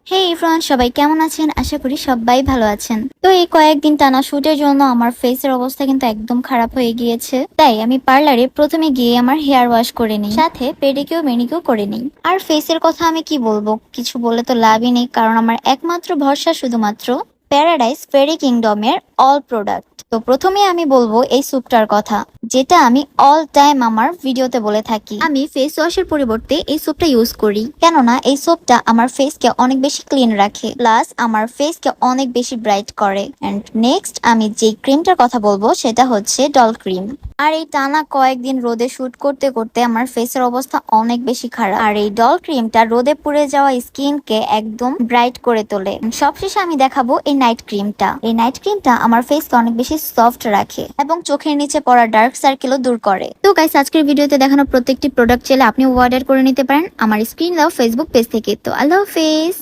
হে ইরফান, সবাই কেমন আছেন? আশা করি সবাই ভালো আছেন। তো এই কয়েকদিন টানা শুটের জন্য আমার ফেসের অবস্থা কিন্তু একদম খারাপ হয়ে গিয়েছে। তাই আমি পার্লারে প্রথমে গিয়ে আমার হেয়ার ওয়াশ করে নিই, সাথে পেডিকিউর ম্যানিকিউর করে নিই। আর ফেসের কথা আমি কি বলবো, কিছু বলে তো লাভই নেই, কারণ আমার একমাত্র ভরসা শুধুমাত্র প্যারাডাইস ফেরি কিংডমের অল প্রোডাক্ট। তো প্রথমে আমি বলবো এই স্যুপটার কথা, যেটা আমি অল টাইম আমার ভিডিওতে বলে থাকি। আমি ফেস ওয়াশের পরিবর্তে এই সোপটা ইউজ করি, কেননা এই সোপটা আমার ফেসকে অনেক বেশি ক্লিন রাখে, প্লাস আমার ফেসকে অনেক বেশি ব্রাইট করে। এন্ড নেক্সট আমি যে ক্রিমটার কথা বলবো সেটা হচ্ছে ডল ক্রিম। আর এই টানা কয়েকদিন রোদে শুট করতে করতে আমার ফেসের অবস্থা অনেক বেশি খারাপ, আর এই ডল ক্রিমটা রোদে পুড়ে যাওয়া স্কিনকে একদম ব্রাইট করে তোলে। সবশেষে আমি দেখাবো এই নাইট ক্রিমটা। এই নাইট ক্রিমটা আমার ফেসকে অনেক বেশি সফট রাখে এবং চোখের নিচে পড়া ডার্ক সার্কেলও দূর করে। তো গাইস, আজকের ভিডিওতে দেখানো প্রত্যেকটি প্রোডাক্ট চাইলে আপনি অর্ডার করে নিতে পারেন আমার স্ক্রিন দাও ফেসবুক পেজ থেকে। তো আল্লাহ হাফেজ।